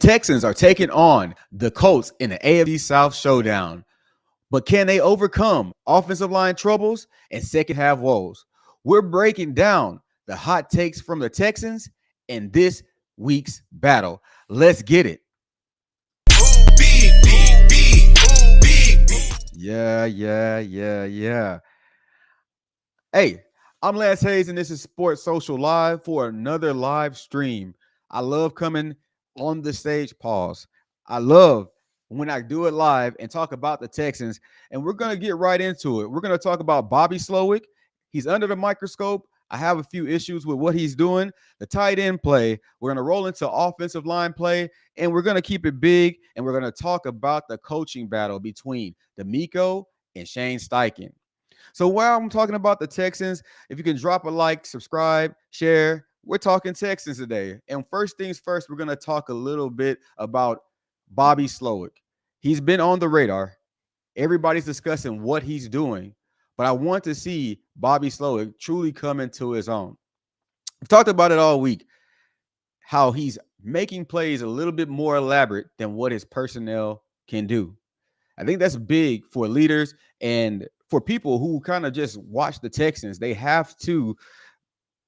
Texans are taking on the Colts in the AFC South Showdown. But can they overcome offensive line troubles and second half woes? We're breaking down the hot takes from the Texans in this week's battle. Let's get it. Yeah. Hey, I'm Lance Hayes, and this is Sports Social Live for another live stream. I love coming on the stage. Pause. I love when I do it live and talk about the Texans, and we're going to get right into it. We're going to talk about Bobby Slowick. He's under the microscope. I have a few issues with what he's doing. The tight end play. We're going to roll into offensive line play, and we're going to keep it big, and we're going to talk about the coaching battle between Nico and Ryans-Steichen. So while I'm talking about the Texans, if you can drop a like, subscribe, share, we're talking Texans today. And first things first, we're going to talk a little bit about Bobby Slowick. He's been on the radar. Everybody's discussing what he's doing, but I want to see Bobby Slowick truly come into his own. We've talked about it all week, how he's making plays a little bit more elaborate than what his personnel can do. I think that's big for leaders and for people who kind of just watch the Texans. They have to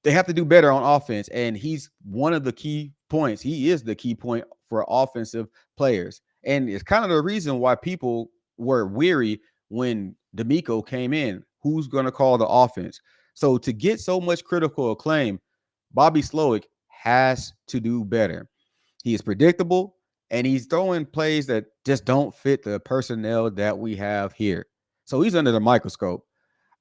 do better on offense, and he's one of the key points. He is the key point for offensive players, and it's kind of the reason why people were weary when Nico came in. Who's going to call the offense? So to get so much critical acclaim, Bobby Slowick has to do better. He is predictable, and he's throwing plays that just don't fit the personnel that we have here. So he's under the microscope.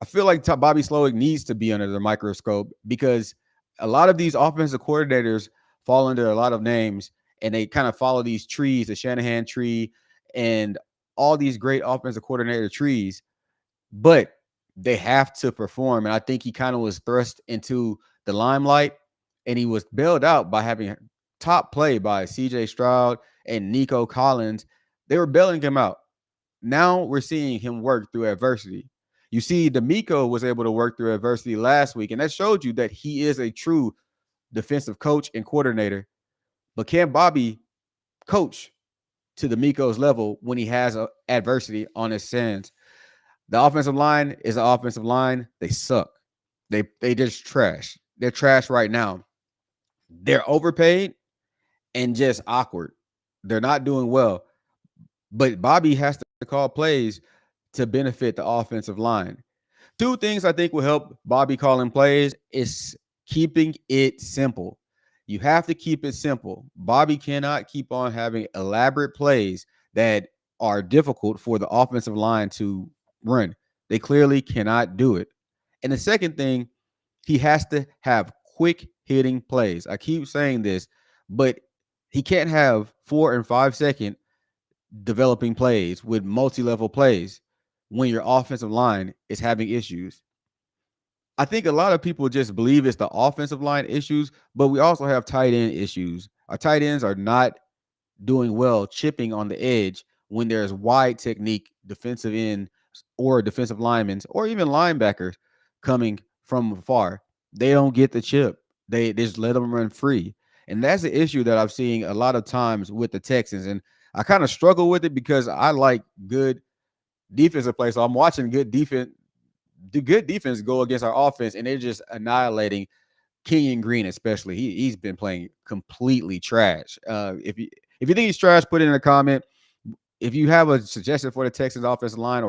I feel like Bobby Slowick needs to be under the microscope because a lot of these offensive coordinators fall under a lot of names, and they kind of follow these trees, the Shanahan tree, and all these great offensive coordinator trees, but they have to perform. And I think he kind of was thrust into the limelight, and he was bailed out by having top play by CJ Stroud and Nico Collins. They were bailing him out. Now we're seeing him work through adversity. You see, Nico was able to work through adversity last week, and that showed you that he is a true defensive coach and coordinator. But can Bobby coach to Nico's level when he has adversity on his hands? The offensive line is an offensive line. They suck. They just trash. They're trash right now. They're overpaid and just awkward. They're not doing well. But Bobby has to call plays to benefit the offensive line. Two things I think will help Bobby calling plays is keeping it simple. You have to keep it simple. Bobby cannot keep on having elaborate plays that are difficult for the offensive line to run. They clearly cannot do it. And the second thing, he has to have quick hitting plays. I keep saying this, but he can't have 4 and 5 second developing plays with multi-level plays when your offensive line is having issues. I think a lot of people just believe it's the offensive line issues, but we also have tight end issues. Our tight ends are not doing well chipping on the edge when there's wide technique defensive end or defensive linemen or even linebackers coming from afar. They don't get the chip. They just let them run free. And that's the issue that I'm seeing a lot of times with the Texans. And I kind of struggle with it because I like good defensive play. So I'm watching good defense go against our offense, and they're just annihilating Kenyon Green, especially. He's been playing completely trash. If you think he's trash, put it in a comment. If you have a suggestion for the Texans offensive line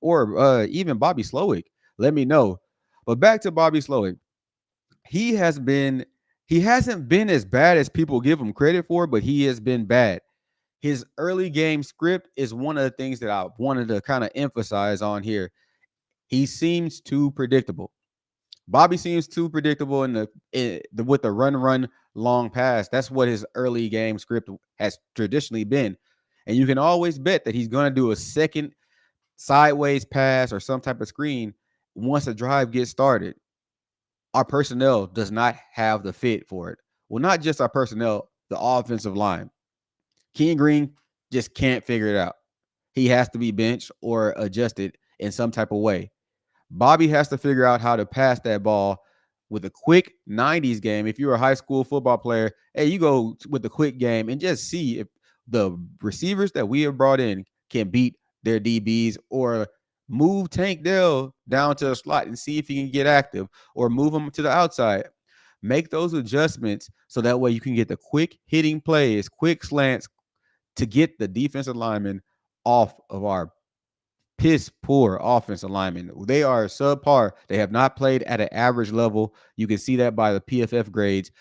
or even Bobby Slowick, let me know. But back to Bobby Slowick. He hasn't been as bad as people give him credit for, but he has been bad. His early game script is one of the things that I wanted to kind of emphasize on here. He seems too predictable. Bobby seems too predictable with the run, long pass. That's what his early game script has traditionally been. And you can always bet that he's going to do a second sideways pass or some type of screen once the drive gets started. Our personnel does not have the fit for it. Well, not just our personnel, the offensive line. Kenyon Green just can't figure it out. He has to be benched or adjusted in some type of way. Bobby has to figure out how to pass that ball with a quick 90s game. If you're a high school football player, hey, you go with the quick game and just see if the receivers that we have brought in can beat their DBs, or move Tank Dell down to a slot and see if he can get active, or move him to the outside. Make those adjustments so that way you can get the quick hitting plays, quick slants to get the defensive linemen off of our piss poor offensive linemen. They are subpar. They have not played at an average level. You can see that by the PFF grades.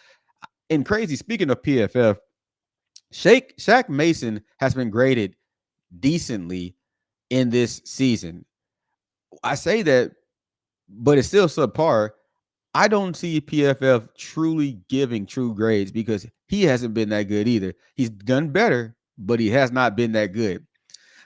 And crazy, speaking of PFF, Shaq Mason has been graded decently in this season. I say that, but it's still subpar. I don't see PFF truly giving true grades because he hasn't been that good either. He's done better, but he has not been that good.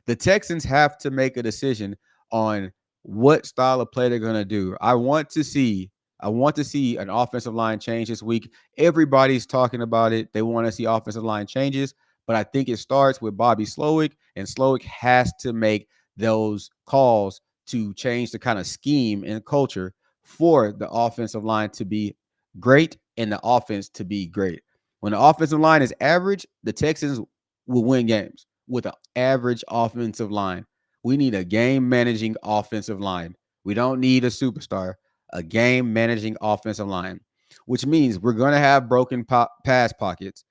The Texans have to make a decision on what style of play they're going to do. I want to see an offensive line change this week. Everybody's talking about it. They want to see offensive line changes, but I think it starts with Bobby Slowick, and Slowick has to make those calls to change the kind of scheme and culture for the offensive line to be great and the offense to be great. When the offensive line is average, the Texans will win games with an average offensive line. We need a game managing offensive line. We don't need a superstar, a game managing offensive line, which means we're going to have broken pass pockets.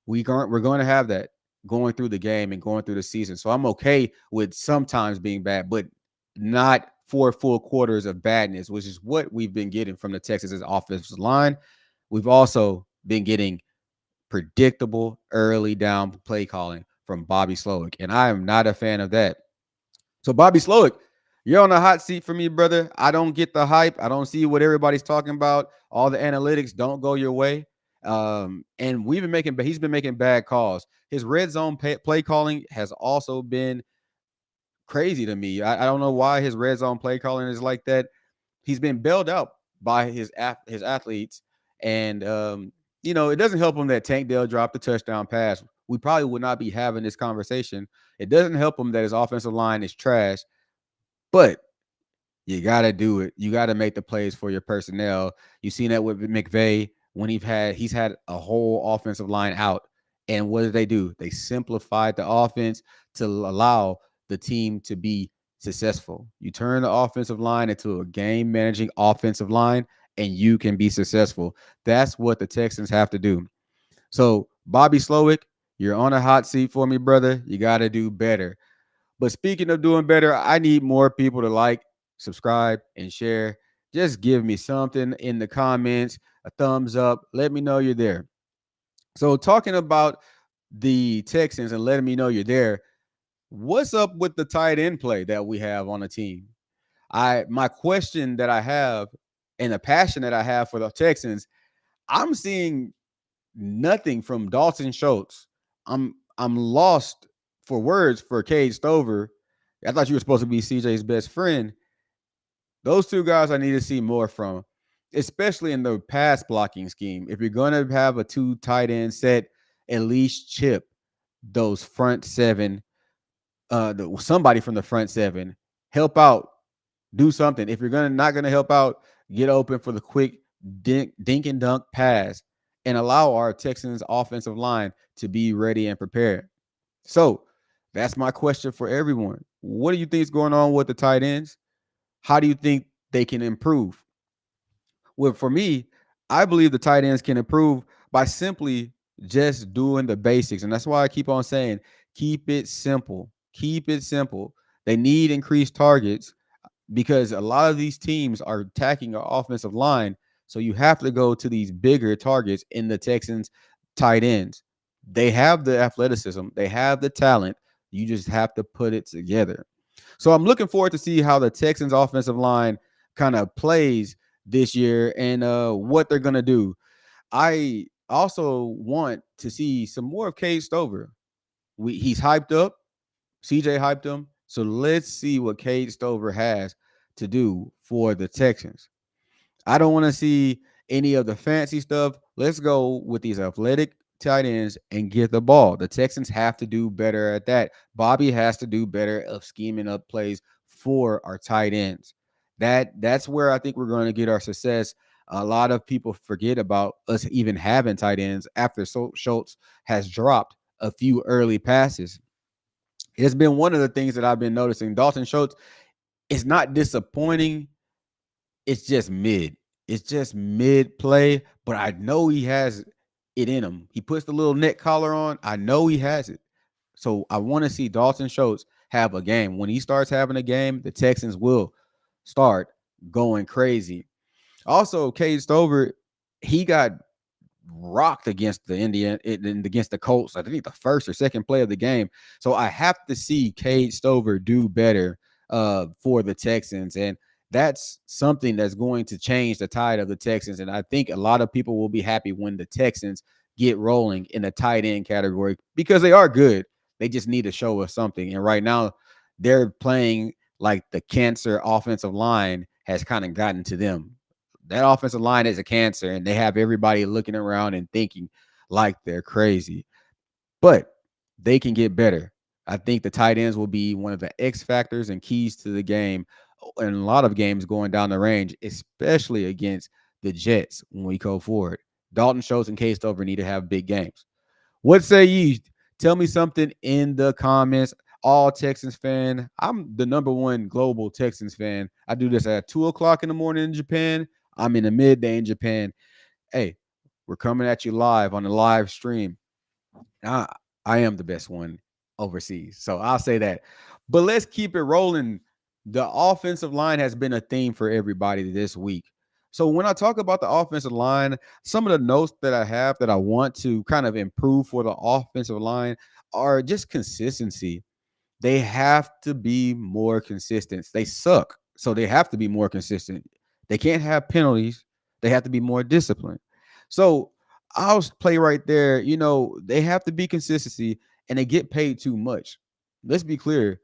We're going to have that going through the game and going through the season. So I'm okay with sometimes being bad, but not 4 full quarters of badness, which is what we've been getting from the Texans' offensive line. We've also been getting predictable early down play calling from Bobby Slowick, and I am not a fan of that. So Bobby Slowick, you're on the hot seat for me, brother. I don't get the hype. I don't see what everybody's talking about. All the analytics don't go your way. And he's been making bad calls. His red zone play calling has also been crazy to me. I don't know why his red zone play calling is like that. He's been bailed out by his athletes, and it doesn't help him that Tank Dell dropped the touchdown pass. We probably would not be having this conversation. It doesn't help him that his offensive line is trash, but you got to do it. You got to make the plays for your personnel. You've seen that with McVay when he's had a whole offensive line out. And what did they do? They simplified the offense to allow the team to be successful. You turn the offensive line into a game managing offensive line, and you can be successful. That's what the Texans have to do. So, Bobby Slowick, you're on a hot seat for me, brother. You got to do better. But speaking of doing better, I need more people to like, subscribe, and share. Just give me something in the comments, a thumbs up. Let me know you're there. So, talking about the Texans and letting me know you're there, what's up with the tight end play that we have on the team? My question that I have and the passion that I have for the Texans, I'm seeing nothing from Dalton Schultz. I'm lost for words for Cade Stover. I thought you were supposed to be CJ's best friend. Those two guys I need to see more from, especially in the pass blocking scheme. If you're going to have a two tight end set, at least chip those front seven, somebody from the front seven, help out, do something. If you're not gonna help out, get open for the quick dink and dunk pass and allow our Texans offensive line to be ready and prepared. So that's my question for everyone. What do you think is going on with the tight ends? How do you think they can improve? Well, for me, I believe the tight ends can improve by simply just doing the basics. And that's why I keep on saying, keep it simple. Keep it simple. They need increased targets because a lot of these teams are attacking our offensive line. So you have to go to these bigger targets in the Texans tight ends. They have the athleticism, they have the talent. You just have to put it together. So I'm looking forward to see how the Texans offensive line kind of plays this year and what they're going to do. I also want to see some more of Cade Stover. He's hyped up. CJ hyped him. So let's see what Cade Stover has to do for the Texans. I don't want to see any of the fancy stuff. Let's go with these athletic tight ends and get the ball. The Texans have to do better at that. Bobby has to do better of scheming up plays for our tight ends. That's where I think we're going to get our success. A lot of people forget about us even having tight ends after Schultz has dropped a few early passes. It's been one of the things that I've been noticing. Dalton Schultz is not disappointing. It's just mid. It's just mid play, but I know he has it in him. He puts the little neck collar on. I know he has it. So I want to see Dalton Schultz have a game. When he starts having a game, the Texans will start going crazy. Also, Cade Stover, he got rocked against the against the Colts. I think the first or second play of the game. So I have to see Cade Stover do better for the Texans, and that's something that's going to change the tide of the Texans. And I think a lot of people will be happy when the Texans get rolling in the tight end category because they are good. They just need to show us something. And right now, they're playing like the cancer offensive line has kind of gotten to them. That offensive line is a cancer, and they have everybody looking around and thinking like they're crazy. But they can get better. I think the tight ends will be one of the X factors and keys to the game in a lot of games going down the range, especially against the Jets when we go forward. Dalton Schultz and Case Stover need to have big games. What say ye? Tell me something in the comments. All Texans fan. I'm the number one global Texans fan. I do this at 2 o'clock in the morning in Japan. I'm in the midday in Japan. Hey, we're coming at you live on the live stream. I, I am the best one overseas. So I'll say that. But let's keep it rolling. The offensive line has been a theme for everybody this week. So when I talk about the offensive line, some of the notes that I have that I want to kind of improve for the offensive line are just consistency. They have to be more consistent. They suck. So they have to be more consistent. They can't have penalties. They have to be more disciplined. So I'll play right there. They have to be consistency and they get paid too much. Let's be clear.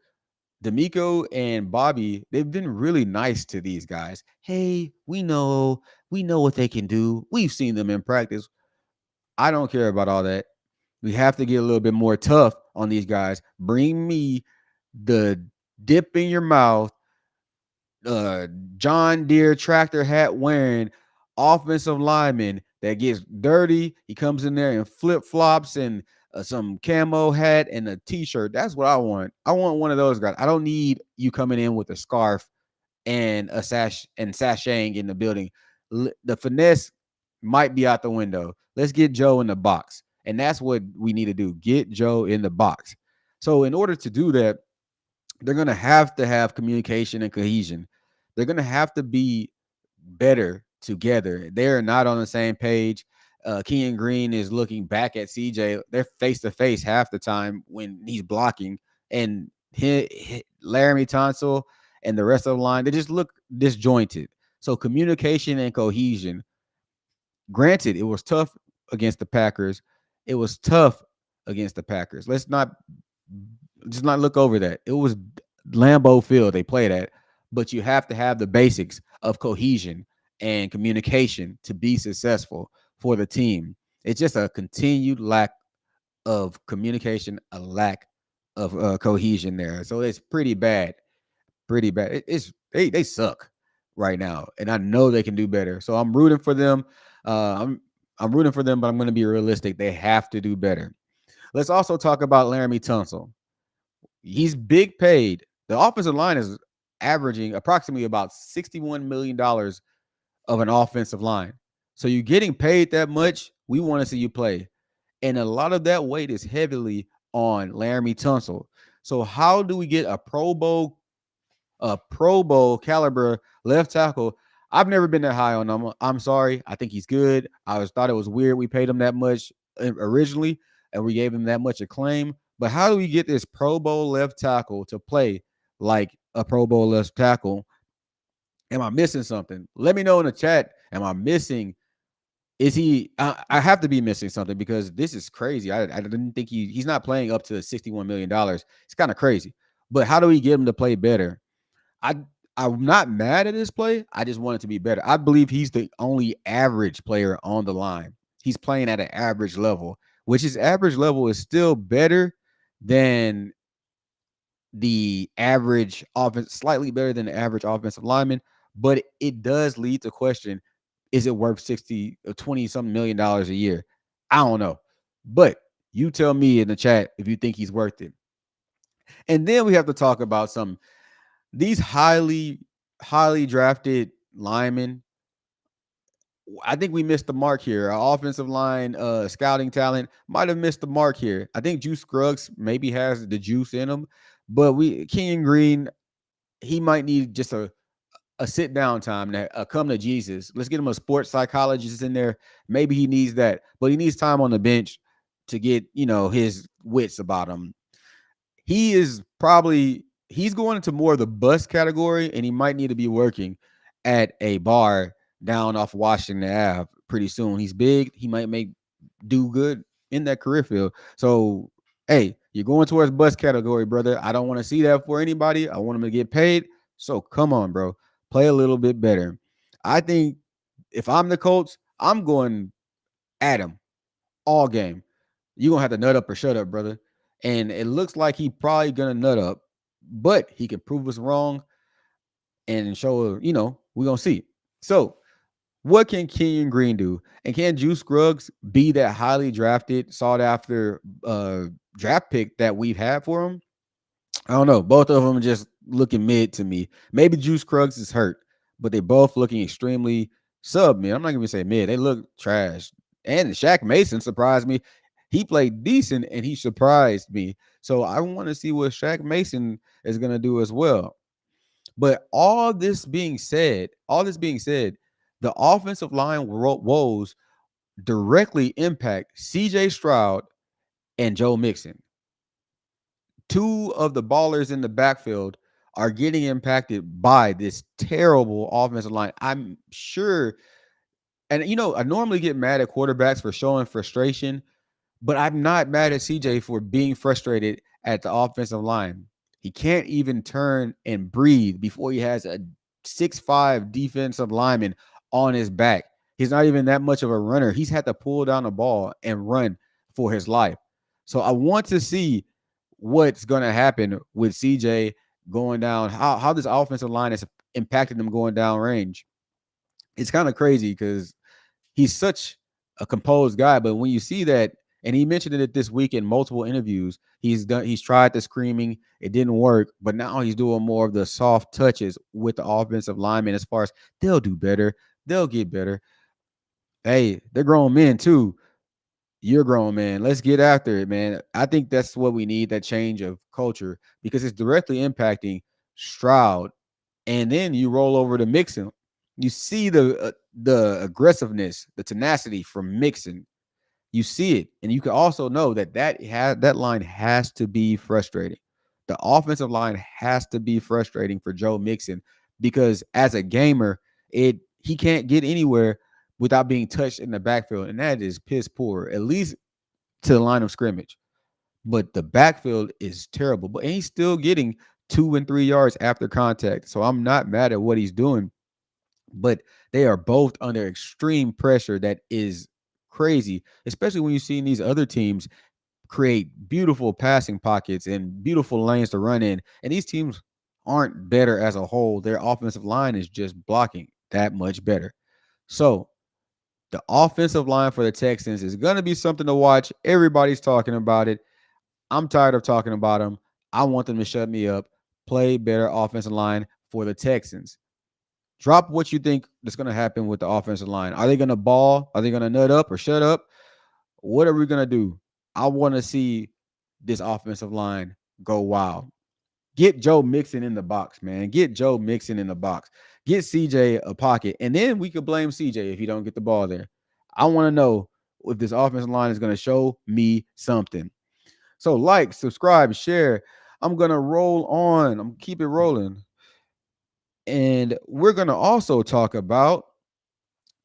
D'Amico and Bobby, they've been really nice to these guys. Hey, we know what they can do. We've seen them in practice. I don't care about all that. We have to get a little bit more tough on these guys. Bring me the dip in your mouth, uh, John Deere tractor hat wearing offensive lineman that gets dirty. He comes in there in flip flops and some camo hat and a t-shirt. That's what I want. I want one of those guys. I don't need you coming in with a scarf and a sash and sashaying in the building. The finesse might be out the window. Let's get Joe in the box. And that's what we need to do. Get Joe in the box. So in order to do that, they're going to have communication and cohesion. They're going to have to be better together. They're not on the same page. Kenyon Green is looking back at CJ. They're face to face half the time when he's blocking, and Laramie Tunsil and the rest of the line, they just look disjointed. So communication and cohesion. Granted, it was tough against the Packers. It was tough against the Packers. Let's not just not look over that. It was Lambeau Field they played at, but you have to have the basics of cohesion and communication to be successful for the team. It's just a continued lack of communication, a lack of cohesion there. So it's pretty bad, pretty bad. They suck right now, and I know they can do better. So I'm rooting for them. I'm rooting for them, but I'm going to be realistic. They have to do better. Let's also talk about Laramie Tunsil. He's big paid. The offensive line is averaging approximately about $61 million of an offensive line. So you're getting paid that much. We want to see you play. And a lot of that weight is heavily on Laramie Tunsil. So how do we get a Pro Bowl caliber left tackle? I've never been that high on him. I'm sorry. I think he's good. Thought it was weird we paid him that much originally and we gave him that much acclaim. But how do we get this Pro Bowl left tackle to play like a Pro Bowl left tackle? Am I missing something? Let me know in the chat. Am I missing? Is he? I have to be missing something because this is crazy. I didn't think he's not playing up to $61 million. It's kind of crazy. But how do we get him to play better? I I'm not mad at his play. I just want it to be better. I believe he's the only average player on the line. He's playing at an average level, which his average level is still better than the average offense, slightly better than the average offensive lineman, but it does lead to question. is it worth 60 or 20 something $1 million a year? I don't know. But you tell me in the chat if you think he's worth it. And then we have to talk about some these highly drafted linemen. I think we missed the mark here. Our offensive line scouting talent might have missed the mark here. I think Juice Scruggs maybe has the juice in him, but Kenyon Green, he might need just a sit down time, come to Jesus. Let's get him a sports psychologist in there. Maybe he needs that, but he needs time on the bench to get his wits about him. He's going into more of the bust category, and he might need to be working at a bar down off Washington Ave pretty soon. He's big. He might do good in that career field. So, hey, you're going towards bust category, brother. I don't want to see that for anybody. I want him to get paid. So come on, bro. Play a little bit better. I think if I'm the Colts, I'm going at him all game. You're going to have to nut up or shut up, brother. And it looks like he probably going to nut up, but he can prove us wrong and show, we're going to see. So what can Kenyon Green do? And can Juice Scruggs be that highly drafted, sought after draft pick that we've had for him? I don't know. Both of them are just looking mid to me. Maybe Juice Scruggs is hurt, but they both looking extremely sub mid. I'm not going to say mid. They look trash. And Shaq Mason surprised me. He played decent and he surprised me. So I want to see what Shaq Mason is going to do as well. But all this being said, the offensive line woes directly impact CJ Stroud and Joe Mixon. Two of the ballers in the backfield are getting impacted by this terrible offensive line. I'm sure, and I normally get mad at quarterbacks for showing frustration, but I'm not mad at CJ for being frustrated at the offensive line. He can't even turn and breathe before he has a 6'5" defensive lineman on his back. He's not even that much of a runner. He's had to pull down the ball and run for his life. So I want to see what's going to happen with CJ going down, how this offensive line has impacted him going down range. It's kind of crazy because he's such a composed guy, but when you see that, and he mentioned it this week in multiple interviews, he's tried the screaming, it didn't work, but now he's doing more of the soft touches with the offensive linemen as far as they'll do better, they'll get better. Hey, they're grown men too. You're grown, man. Let's get after it, man. I think that's what we need, that change of culture, because it's directly impacting Stroud. And then you roll over to Mixon. You see the aggressiveness, the tenacity from Mixon. You see it, and you can also know that line has to be frustrating. The offensive line has to be frustrating for Joe Mixon because as a gamer, he can't get anywhere without being touched in the backfield, and that is piss poor, at least to the line of scrimmage. But the backfield is terrible, but he's still getting 2 and 3 yards after contact. So I'm not mad at what he's doing, but they are both under extreme pressure that is crazy, especially when you're seeing these other teams create beautiful passing pockets and beautiful lanes to run in. And these teams aren't better as a whole. Their offensive line is just blocking that much better. So the offensive line for the Texans is going to be something to watch. Everybody's talking about it. I'm tired of talking about them. I want them to shut me up. Play better offensive line for the Texans. Drop what you think is going to happen with the offensive line. Are they going to ball? Are they going to nut up or shut up? What are we going to do? I want to see this offensive line go wild. Get Joe Mixon in the box, man. Get Joe Mixon in the box. Get CJ a pocket. And then we could blame CJ if he don't get the ball there. I want to know if this offensive line is going to show me something. So like, subscribe, share. I'm going to roll on. I'm keep it rolling. And we're going to also talk about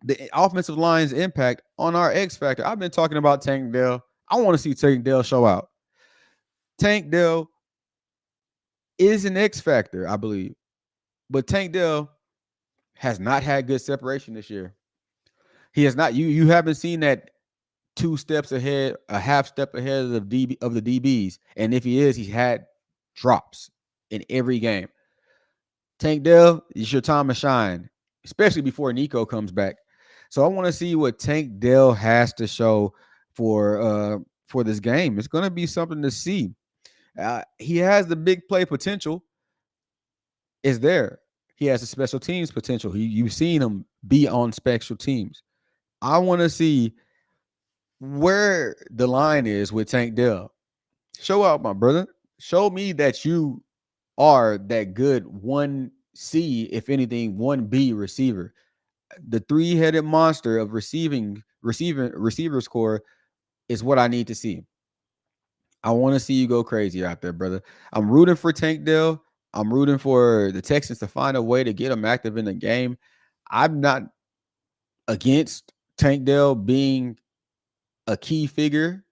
the offensive line's impact on our X factor. I've been talking about Tank Dell. I want to see Tank Dell show out. Tank Dell is an X factor, I believe. But Tank Dell has not had good separation this year. He has not. You haven't seen that 2 steps ahead, a half step ahead of the DBs. And if he is, he had drops in every game. Tank Dell, it's your time to shine, especially before Nico comes back. So I want to see what Tank Dell has to show for this game. It's going to be something to see. He has the big play potential. Is there? He has the special teams potential. You've seen him be on special teams. I want to see where the line is with Tank Dell. Show out, my brother. Show me that you are that good 1C, if anything, 1B receiver. The three-headed monster of receiver score is what I need to see. I want to see you go crazy out there, brother. I'm rooting for Tank Dell. I'm rooting for the Texans to find a way to get him active in the game. I'm not against Tank Dell being a key figure,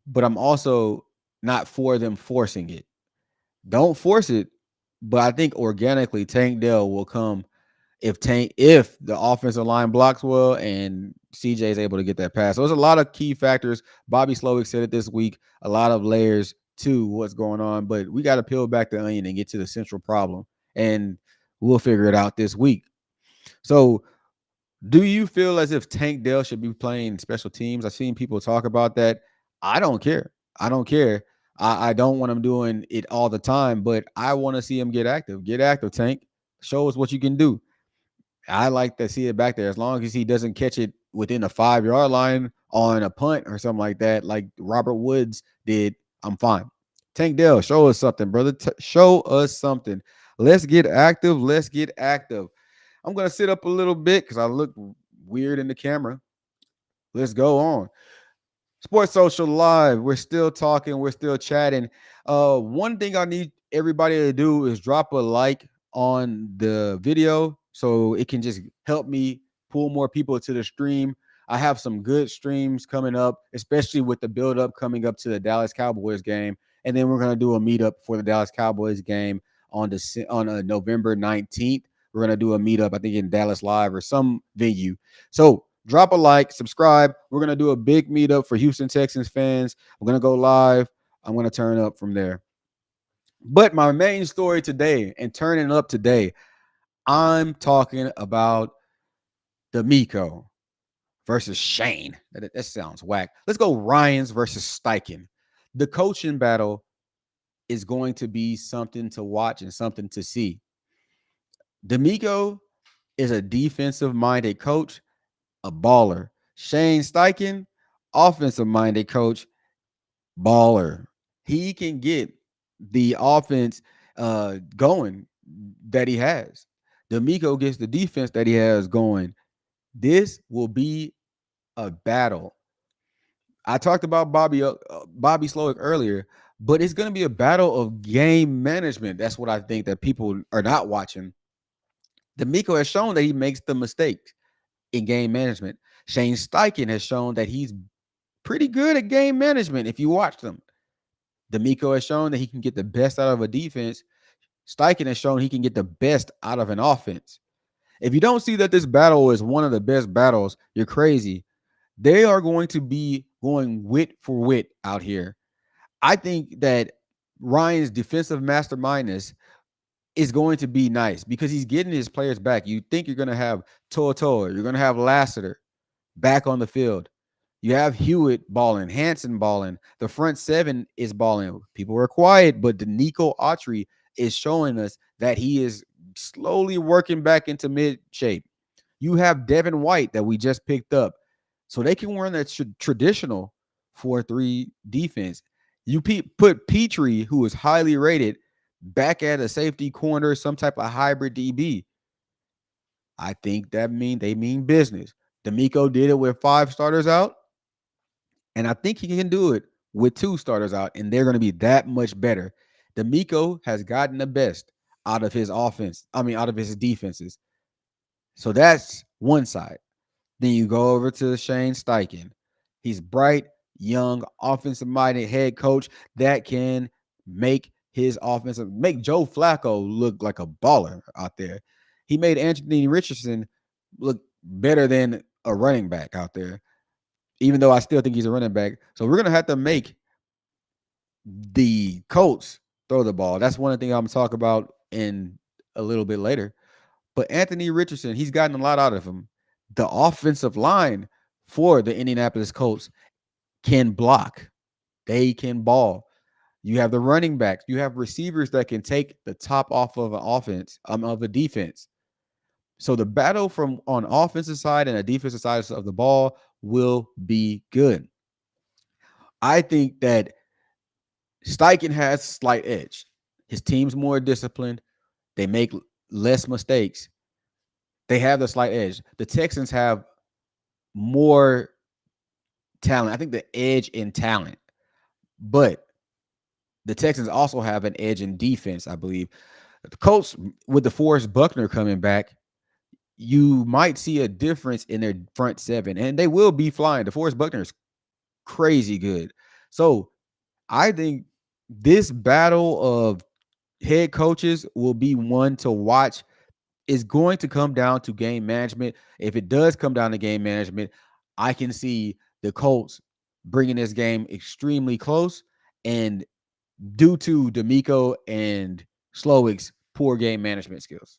but I'm also not for them forcing it. Don't force it, but I think organically Tank Dell will come if the offensive line blocks well and CJ is able to get that pass. So there's a lot of key factors. Bobby Slowick said it this week. A lot of layers to what's going on, but we got to peel back the onion and get to the central problem, and we'll figure it out this week. So, do you feel as if Tank Dell should be playing special teams? I've seen people talk about that. I don't care. I don't care. I don't want him doing it all the time, but I want to see him get active. Get active, Tank. Show us what you can do. I like to see it back there as long as he doesn't catch it within the 5 yard line on a punt or something like that, like Robert Woods did. I'm fine. Tank Dell, show us something, brother. Show us something. Let's get active. Let's get active. I'm going to sit up a little bit because I look weird in the camera. Let's go on. Sports Social Live. We're still talking. We're still chatting. One thing I need everybody to do is drop a like on the video so it can just help me pull more people to the stream. I have some good streams coming up, especially with the build up coming up to the Dallas Cowboys game. And then we're going to do a meetup for the Dallas Cowboys game on November 19th. We're going to do a meetup, I think, in Dallas Live or some venue. So drop a like, subscribe. We're going to do a big meetup for Houston Texans fans. I'm going to go live. I'm going to turn up from there. But my main story today and turning up today, I'm talking about Nico versus Shane. That sounds whack. Let's go Ryans versus Steichen. The coaching battle is going to be something to watch and something to see. D'Amico is a defensive-minded coach, a baller. Shane Steichen, offensive-minded coach, baller. He can get the offense going that he has. D'Amico gets the defense that he has going. This will be a battle. I talked about Bobby Slowick earlier, but it's going to be a battle of game management. That's what I think that people are not watching. D'Amico has shown that he makes the mistakes in game management. Shane Steichen has shown that he's pretty good at game management if you watch them. D'Amico has shown that he can get the best out of a defense. Steichen has shown he can get the best out of an offense. If you don't see that this battle is one of the best battles, you're crazy. They are going to be going wit for wit out here. I think that Ryan's defensive mastermindness is going to be nice because he's getting his players back. You think you're going to have Toa, you're going to have Lassiter back on the field. You have Hewitt balling, Hanson balling. The front seven is balling. People are quiet, but the Nico Autry is showing us that he is slowly working back into mid shape. You have Devin White that we just picked up. So they can run that traditional 4-3 defense. You put Petrie, who is highly rated, back at a safety corner, some type of hybrid DB. I think that they mean business. D'Amico did it with 5 starters out, and I think he can do it with 2 starters out, and they're going to be that much better. D'Amico has gotten the best out of his offense. Out of his defenses. So that's one side. Then you go over to Shane Steichen. He's bright, young, offensive-minded head coach that can make Joe Flacco look like a baller out there. He made Anthony Richardson look better than a running back out there, even though I still think he's a running back. So we're going to have to make the Colts throw the ball. That's one of the things I'm going to talk about in a little bit later. But Anthony Richardson, he's gotten a lot out of him. The offensive line for the Indianapolis Colts can block. They can ball. You have the running backs. You have receivers that can take the top off of an offense, of a defense. So the battle from on offensive side and the defensive side of the ball will be good. I think that Steichen has slight edge. His team's more disciplined. They make less mistakes. They have the slight edge. The Texans have more talent. I think the edge in talent, but the Texans also have an edge in defense, I believe. The Colts, with the Forrest Buckner coming back, you might see a difference in their front seven, and they will be flying. The Forrest Buckner is crazy good. So I think this battle of head coaches will be one to watch. Is going to come down to game management. If it does come down to game management, I can see the Colts bringing this game extremely close. And due to D'Amico and Slowick's poor game management skills,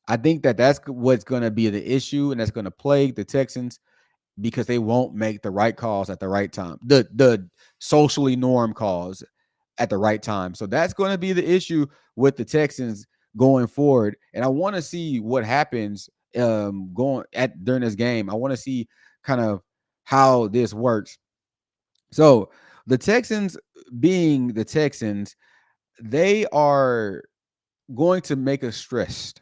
I think that that's what's going to be the issue, and that's going to plague the Texans because they won't make the right calls at the right time. The socially norm calls at the right time. So that's going to be the issue with the Texans going forward. And I want to see what happens going at during this game. I want to see kind of how this works. So the Texans, being the Texans, they are going to make us stressed.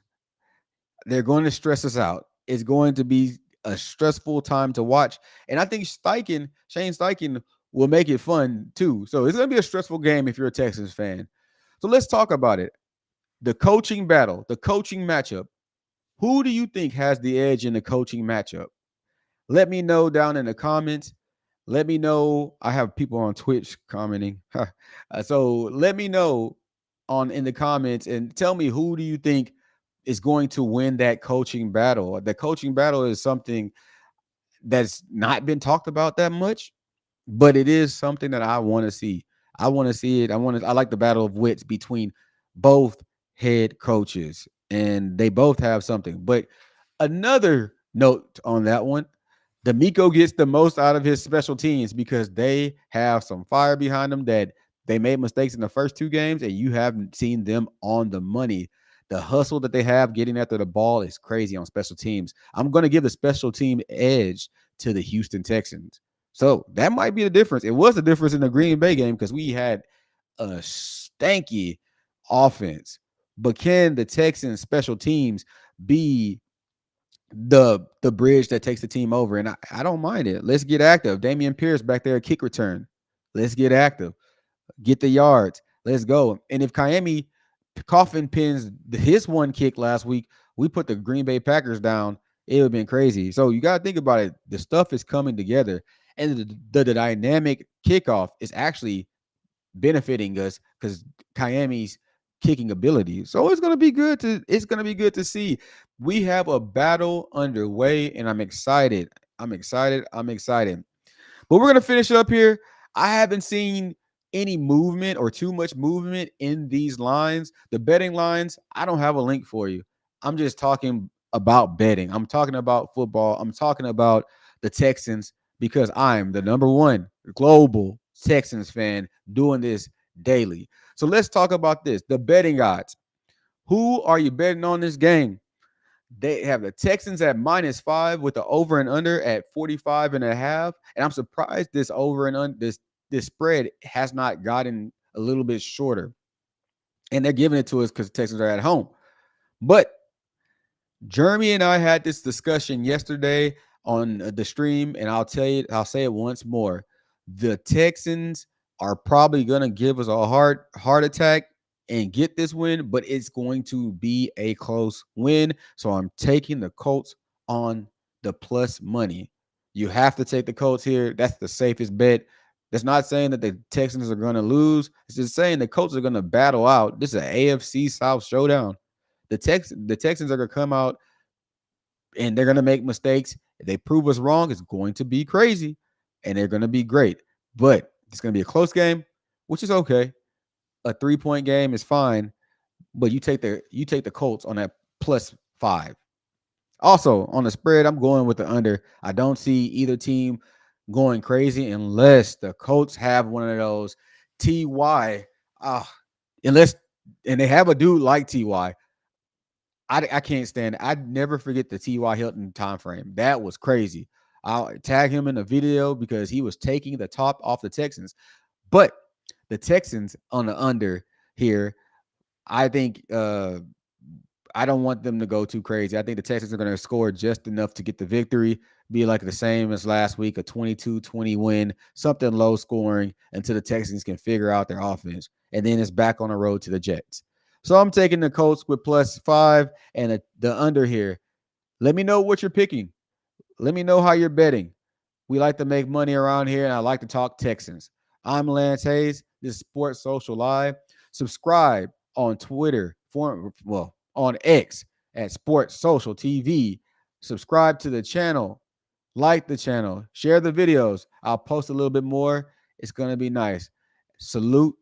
They're going to stress us out. It's going to be a stressful time to watch. And I think Shane Steichen will make it fun too. So it's going to be a stressful game if you're a Texans fan. So let's talk about it. The coaching battle, the coaching matchup. Who do you think has the edge in the coaching matchup? Let me know down in the comments. Let me know. I have people on Twitch commenting. So let me know in the comments and tell me, who do you think is going to win that coaching battle? The coaching battle is something that's not been talked about that much, but it is something that I want to see. I want to see it. I like the battle of wits between both head coaches, and they both have something. But another note on that one, D'Amico gets the most out of his special teams because they have some fire behind them, that they made mistakes in the first two games, and you haven't seen them on the money. The hustle that they have getting after the ball is crazy on special teams. I'm going to give the special team edge to the Houston Texans. So that might be the difference. It was the difference in the Green Bay game because we had a stanky offense. But can the Texans special teams be the bridge that takes the team over? And I don't mind it. Let's get active. Damian Pierce back there, kick return. Let's get active. Get the yards. Let's go. And if Miami coffin pins his one kick last week, we put the Green Bay Packers down, it would have been crazy. So you got to think about it. The stuff is coming together, and the dynamic kickoff is actually benefiting us because Miami's kicking ability. So it's gonna be good to see. We have a battle underway, and I'm excited. But we're gonna finish it up here. I haven't seen any movement or too much movement in these lines. The betting lines, I don't have a link for you. I'm just talking about betting. I'm talking about football. I'm talking about the Texans because I'm the number one global Texans fan doing this daily. So let's talk about this. The betting odds. Who are you betting on this game? They have the Texans at -5 with the over and under at 45.5. And I'm surprised this over and under this spread has not gotten a little bit shorter. And they're giving it to us because the Texans are at home. But Jeremy and I had this discussion yesterday on the stream, and I'll say it once more. The Texans are probably going to give us a heart attack and get this win, but it's going to be a close win. So I'm taking the Colts on the plus money. You have to take the Colts here. That's the safest bet. That's not saying that the Texans are going to lose. It's just saying the Colts are going to battle out. This is an AFC South showdown. The Texans are going to come out and they're going to make mistakes. If they prove us wrong, it's going to be crazy, and they're going to be great. But it's going to be a close game, which is okay. A 3-point game is fine, but you take the Colts on that +5. Also, on the spread, I'm going with the under. I don't see either team going crazy unless the Colts have one of those TY. Uh, unless and they have a dude like TY. I can't stand it. I never forget the T.Y. Hilton time frame. That was crazy. I'll tag him in the video because he was taking the top off the Texans. But the Texans on the under here, I think I don't want them to go too crazy. I think the Texans are going to score just enough to get the victory, be like the same as last week, a 22-20 win, something low scoring until the Texans can figure out their offense. And then it's back on the road to the Jets. So I'm taking the Colts with +5 and the under here. Let me know what you're picking. Let me know how you're betting. We like to make money around here, and I like to talk Texans. I'm Lance Hayes. This is Sports Social Live. Subscribe on Twitter, on X at Sports Social TV. Subscribe to the channel, like the channel, share the videos. I'll post a little bit more. It's going to be nice. Salute